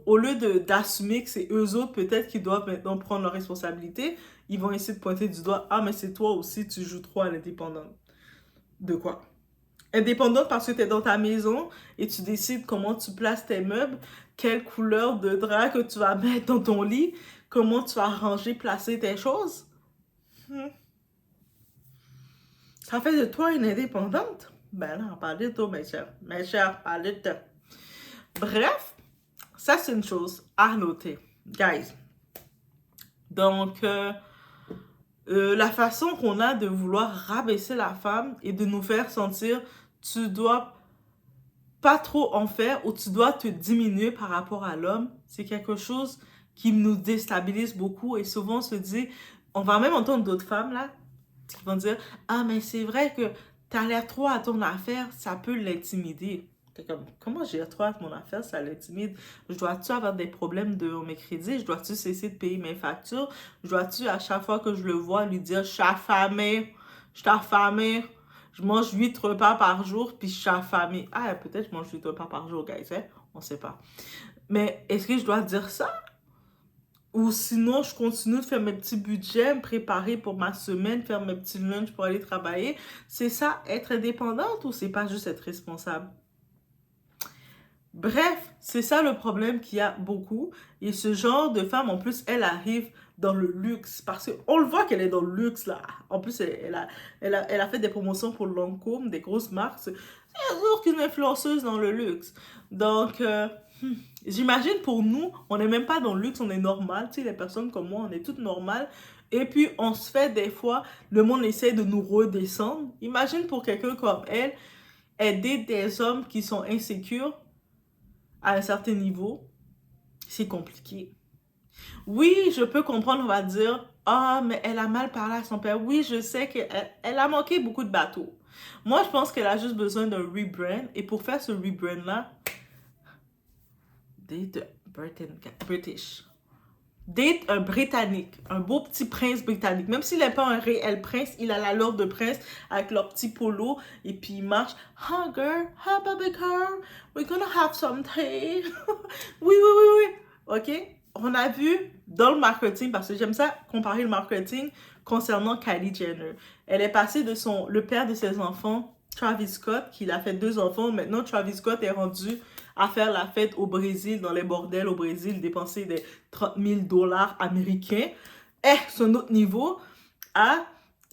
au lieu d'assumer que c'est eux autres peut-être qui doivent maintenant prendre leur responsabilité, ils vont essayer de pointer du doigt, ah mais c'est toi aussi, tu joues trop à l'indépendante. De quoi? Indépendante parce que tu es dans ta maison et tu décides comment tu places tes meubles, quelle couleur de drap que tu vas mettre dans ton lit, comment tu vas ranger, placer tes choses. Ça fait de toi une indépendante? Ben non, parlez de toi, mes chers. Mes chers, parlez de toi. Bref, ça c'est une chose à noter. Guys. Donc, la façon qu'on a de vouloir rabaisser la femme et de nous faire sentir tu dois pas trop en faire ou tu dois te diminuer par rapport à l'homme, c'est quelque chose qui nous déstabilise beaucoup et souvent on se dit, on va même entendre d'autres femmes là qui vont dire, ah mais c'est vrai que t'as l'air trop à ton affaire, ça peut l'intimider. T'es comme, comment j'ai l'air trop à mon affaire, ça l'intimide? Je dois-tu avoir des problèmes de mes crédits? Je dois-tu cesser de payer mes factures? Je dois-tu à chaque fois que je le vois lui dire, je suis affamée, je mange 8 repas par jour, puis je suis affamée. Ah, peut-être je mange 8 repas par jour, guys, hein? On sait pas. Mais est-ce que je dois dire ça? Ou sinon, je continue de faire mes petits budgets, me préparer pour ma semaine, faire mes petits lunchs pour aller travailler. C'est ça, être indépendante ou c'est pas juste être responsable? Bref, c'est ça le problème qu'il y a beaucoup. Et ce genre de femme, en plus, elle arrive dans le luxe. Parce qu'on le voit qu'elle est dans le luxe, là. En plus, elle a fait des promotions pour Lancôme, des grosses marques. C'est toujours qu'une influenceuse dans le luxe. Donc, j'imagine pour nous, on n'est même pas dans le luxe, on est normal. Tu sais, les personnes comme moi, on est toutes normales. Et puis, on se fait des fois, le monde essaie de nous redescendre. Imagine pour quelqu'un comme elle, aider des hommes qui sont insécures à un certain niveau, c'est compliqué. Oui, je peux comprendre, on va dire, ah, mais elle a mal parlé à son père. Oui, je sais qu'elle a manqué beaucoup de bateaux. Moi, je pense qu'elle a juste besoin d'un rebrand. Et pour faire ce rebrand-là, date British. Date un Britannique, un beau petit prince britannique. Même s'il n'est pas un réel prince, il a l'allure de prince avec leur petit polo et puis il marche. Hi girl, hi baby girl, we're gonna have some tea. Oui. Ok? On a vu dans le marketing, parce que j'aime ça comparer le marketing concernant Kylie Jenner. Elle est passée de le père de ses enfants Travis Scott, qu'il a fait 2 enfants. Maintenant, Travis Scott est rendu à faire la fête au Brésil, dans les bordels au Brésil, dépenser des 30 000 $ américains. C'est un autre niveau. À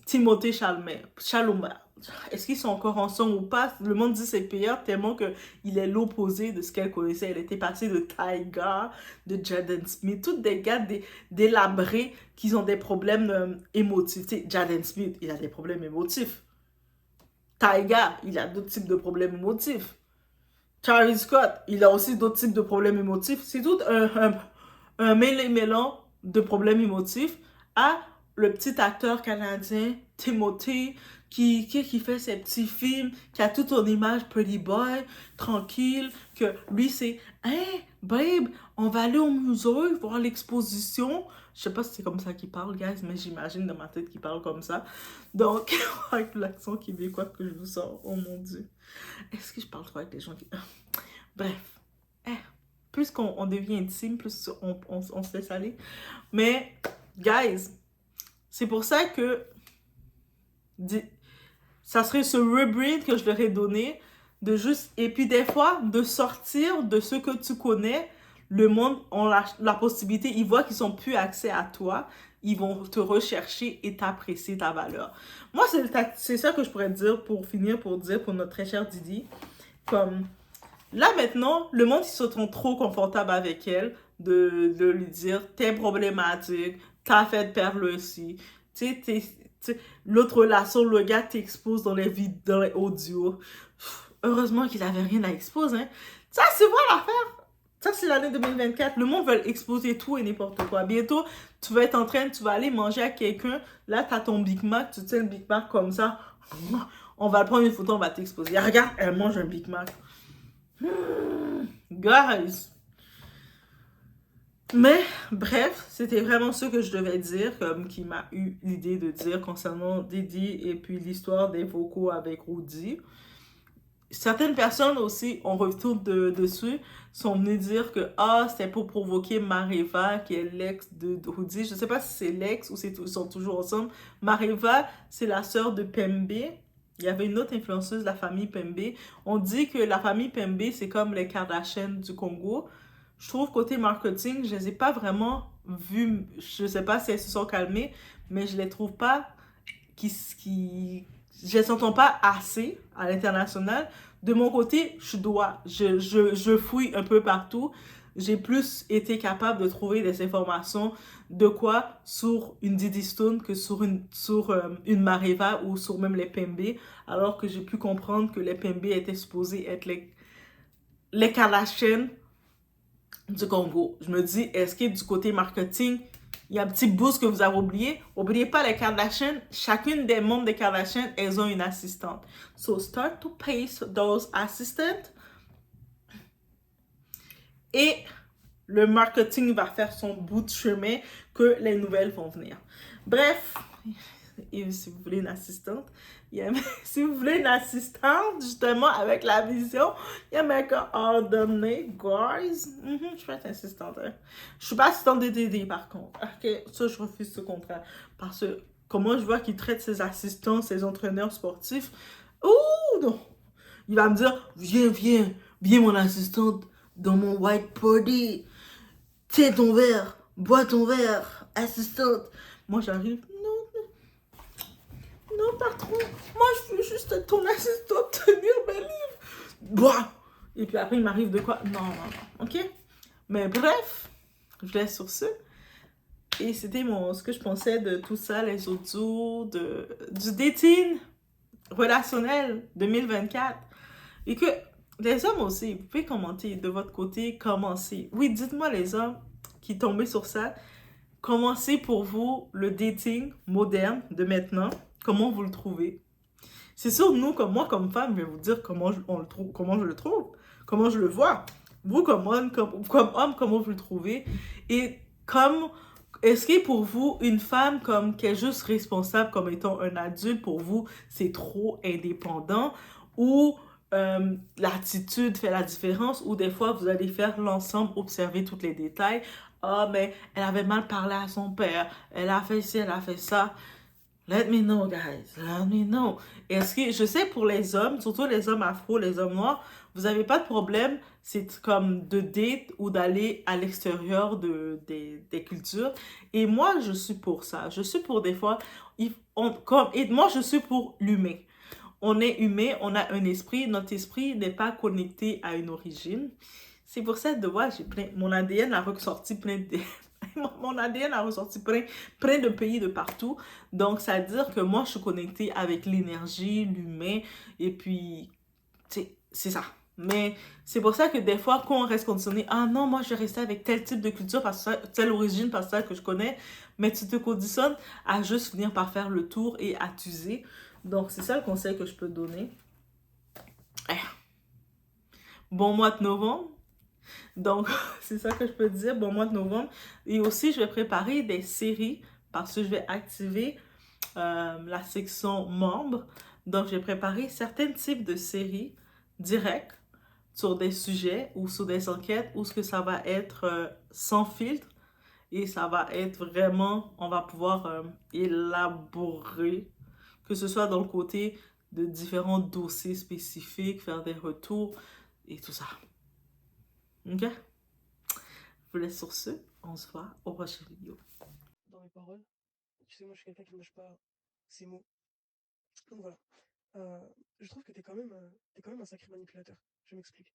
Timothée Chalamet. Est-ce qu'ils sont encore ensemble ou pas? Le monde dit c'est pire tellement qu'il est l'opposé de ce qu'elle connaissait. Elle était passée de Tyga, de Jaden Smith, toutes des gars délabrés qui ont des problèmes émotifs. Tu sais, Jaden Smith, il a des problèmes émotifs. Tyga, il a d'autres types de problèmes émotifs. Travis Scott, il a aussi d'autres types de problèmes émotifs. C'est tout un mêlé-mêlant de problèmes émotifs à le petit acteur canadien Timothée qui fait ses petits films, qui a toute son image pretty boy, tranquille, que lui c'est « Hey, babe, on va aller au musée, voir l'exposition. » Je sais pas si c'est comme ça qu'il parle, guys, mais j'imagine dans ma tête qu'il parle comme ça. Donc, avec l'accent québécois que je vous sors, oh mon Dieu. Est-ce que je parle trop avec les gens qui... Bref. Plus qu'on devient intime, plus on se laisse aller. Mais, guys, c'est pour ça que ça serait ce rebrand que je leur ai donné, de juste... Et puis des fois, de sortir de ce que tu connais, le monde a la possibilité, ils voient qu'ils n'ont plus accès à toi, ils vont te rechercher et t'apprécier ta valeur. Moi, c'est ça que je pourrais dire pour finir, pour notre très cher Didi. Comme, là maintenant, le monde, ils se sent trop confortable avec elle, de lui dire, t'es problématique, t'as fait perdre le si, tu sais, l'autre relation, le gars t'expose dans les audios. Heureusement qu'il avait rien à exposer, hein. Ça, c'est vrai l'affaire. Ça, c'est l'année 2024. Le monde veut exposer tout et n'importe quoi. Bientôt, tu vas être tu vas aller manger à quelqu'un. Là, tu as ton Big Mac. Tu tiens le Big Mac comme ça. On va le prendre une photo, on va t'exposer. Regarde, elle mange un Big Mac. Guys. Mais, bref, c'était vraiment ce que je devais dire, comme qui m'a eu l'idée de dire concernant Didi et puis l'histoire des vocaux avec Rudy. Certaines personnes aussi, on retourne dessus, sont venues dire que c'était pour provoquer Mareva, qui est l'ex de Rudy. Je ne sais pas si c'est l'ex ou ils sont toujours ensemble. Mareva, c'est la sœur de Pembe. Il y avait une autre influenceuse de la famille Pembe. On dit que la famille Pembe, c'est comme les Kardashians du Congo. Je trouve côté marketing, je ne les ai pas vraiment vus. Je ne sais pas si elles se sont calmées, mais je ne les trouve pas je les entends pas assez à l'international. De mon côté, je fouille un peu partout. J'ai plus été capable de trouver des informations de quoi sur une Didi Stone que sur une Mareva ou sur même les Pembe, alors que j'ai pu comprendre que les Pembe étaient supposés être les Kardashians du Congo. Je me dis, est-ce que du côté marketing, il y a un petit boost que vous avez oublié. N'oubliez pas les Kardashians. Chacune des membres des Kardashians, elles ont une assistante. So start to pay those assistants. Et le marketing va faire son bout de chemin que les nouvelles vont venir. Bref, et si vous voulez une assistante, si vous voulez une assistante, justement, avec la vision, il y a même qu'à ordonner, guys. Je vais être assistante. Hein. Je suis pas assistante de DD, par contre. Ok, ça, je refuse ce contrat. Parce que, comment je vois qu'il traite ses assistants, ses entraîneurs sportifs, non. Il va me dire, viens, mon assistante, dans mon white body. Tiens ton verre, bois ton verre, assistante. Moi, j'arrive, non, patron, moi je veux juste ton assistant tenir mes livres. Boah. Et puis après, il m'arrive de quoi? Non, ok? Mais bref, je laisse sur ce. Et c'était ce que je pensais de tout ça, les audios, du dating relationnel 2024. Et que les hommes aussi, vous pouvez commenter de votre côté, commencez. Oui, dites-moi les hommes qui tombaient sur ça, commencez pour vous le dating moderne de maintenant. Comment vous le trouvez? C'est sûr, nous, comme moi, comme femme, je vais vous dire comment je le trouve, comment je le vois. Vous, comme homme, comment vous le trouvez? Et est-ce que pour vous, une femme qui est juste responsable comme étant un adulte, pour vous, c'est trop indépendant? Ou l'attitude fait la différence? Ou des fois, vous allez faire l'ensemble, observer tous les détails. Mais elle avait mal parlé à son père. Elle a fait ci, elle a fait ça. Let me know, guys. Let me know. Est-ce que, je sais pour les hommes, surtout les hommes afro, les hommes noirs, vous avez pas de problème, c'est comme de date ou d'aller à l'extérieur des cultures. Et moi, je suis pour ça. Je suis pour des fois, et moi, je suis pour l'humain. On est humain, on a un esprit, notre esprit n'est pas connecté à une origine. C'est pour ça de voir, mon ADN a ressorti plein de, mon ADN a ressorti plein de pays de partout. Donc, ça veut dire que moi, je suis connectée avec l'énergie, l'humain, et puis, c'est ça. Mais c'est pour ça que des fois, quand on reste conditionné, ah non, moi, je vais rester avec tel type de culture, parce que telle origine, parce que ça que je connais, mais tu te conditionnes à juste finir par faire le tour et à t'user. Donc, c'est ça le conseil que je peux donner. Eh, bon mois de novembre. Donc, c'est ça que je peux dire. Bon mois de novembre. Et aussi, je vais préparer des séries parce que je vais activer la section membres. Donc, j'ai préparé certains types de séries directes sur des sujets ou sur des enquêtes où ce que ça va être sans filtre et ça va être vraiment, on va pouvoir élaborer, que ce soit dans le côté de différents dossiers spécifiques, faire des retours et tout ça. Ok? Je vous laisse sur ce. On se voit au prochain vidéo. Dans mes paroles, tu sais, moi, je suis quelqu'un qui ne mâche pas ses mots. Donc voilà. Je trouve que t'es quand même un sacré manipulateur. Je m'explique.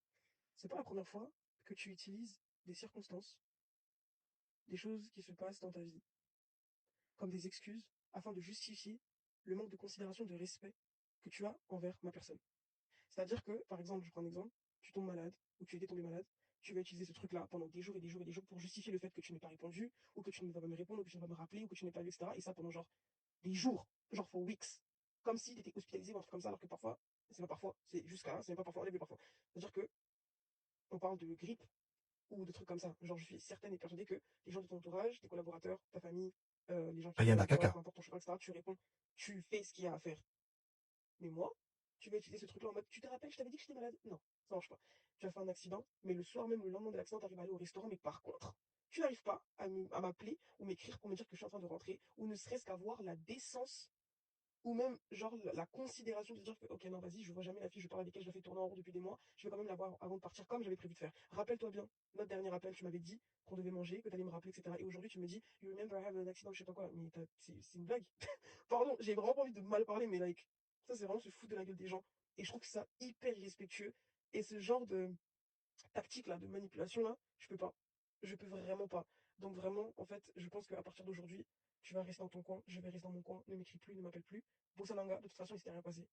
C'est pas la première fois que tu utilises des circonstances, des choses qui se passent dans ta vie, comme des excuses afin de justifier le manque de considération, de respect que tu as envers ma personne. C'est-à-dire que, par exemple, je prends un exemple, tu tombes malade ou tu étais tombé malade, tu vas utiliser ce truc-là pendant des jours et des jours et des jours pour justifier le fait que tu n'aies pas répondu, ou que tu ne vas pas me répondre, ou que tu ne vas pas me rappeler, ou que tu n'es pas vu, etc. Et ça pendant genre des jours, genre for weeks. Comme si tu étais hospitalisé ou un truc comme ça, alors que parfois, c'est pas parfois, c'est jusqu'à là, c'est même pas parfois, on les parfois. C'est-à-dire que on parle de grippe ou de trucs comme ça. Genre, je suis certaine et persuadée que les gens de ton entourage, tes collaborateurs, ta famille, les gens qui Rien travaillent à avec toi, caca. peu importe ton chemin, etc., tu réponds, tu fais ce qu'il y a à faire. Mais moi, tu vas utiliser ce truc-là en mode, tu te rappelles, je t'avais dit que j'étais malade. Non, ça marche pas. Tu as fait un accident, mais le soir même, le lendemain de l'accident, tu arrives à aller au restaurant, mais par contre, tu n'arrives pas à m'appeler ou m'écrire pour me dire que je suis en train de rentrer, ou ne serait-ce qu'avoir la décence ou même genre la considération de se dire que ok non vas-y je vois jamais la fille je parle avec elle je la fais tourner en rond depuis des mois je vais quand même la voir avant de partir comme j'avais prévu de faire. Rappelle-toi bien notre dernier appel tu m'avais dit qu'on devait manger que t'allais me rappeler etc et aujourd'hui tu me dis you remember I have an accident je sais pas quoi mais c'est une blague. Pardon j'ai vraiment pas envie de mal parler mais like ça c'est vraiment se foutre de la gueule des gens et je trouve que ça hyper irrespectueux et ce genre de tactique là de manipulation là je peux vraiment pas. Donc vraiment en fait je pense qu'à partir d'aujourd'hui tu vas rester dans ton coin, je vais rester dans mon coin, ne m'écris plus, ne m'appelle plus. Boussananga, de toute façon, il s'était rien passé.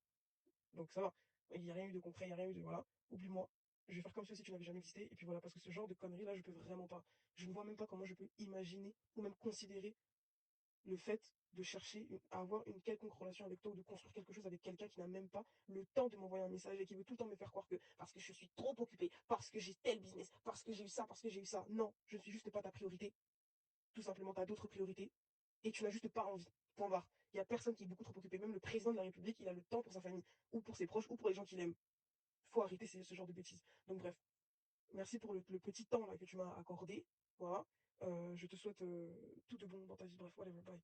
Donc ça va. Il n'y a rien eu de concret, il n'y a rien eu de. Voilà. Oublie-moi. Je vais faire comme si tu n'avais jamais existé. Et puis voilà, parce que ce genre de conneries là, je peux vraiment pas. Je ne vois même pas comment je peux imaginer ou même considérer le fait de chercher à avoir une quelconque relation avec toi ou de construire quelque chose avec quelqu'un qui n'a même pas le temps de m'envoyer un message et qui veut tout le temps me faire croire que parce que je suis trop occupé, parce que j'ai tel business, parce que j'ai eu ça, parce que j'ai eu ça. Non, je ne suis juste pas ta priorité. Tout simplement, tu as d'autres priorités et tu n'as juste pas envie. Point barre. Il n'y a personne qui est beaucoup trop occupé. Même le président de la République, il a le temps pour sa famille, ou pour ses proches, ou pour les gens qu'il aime. Faut arrêter ce genre de bêtises. Donc bref, merci pour le petit temps là, que tu m'as accordé. Voilà. Je te souhaite tout de bon dans ta vie. Bref, whatever. Bye.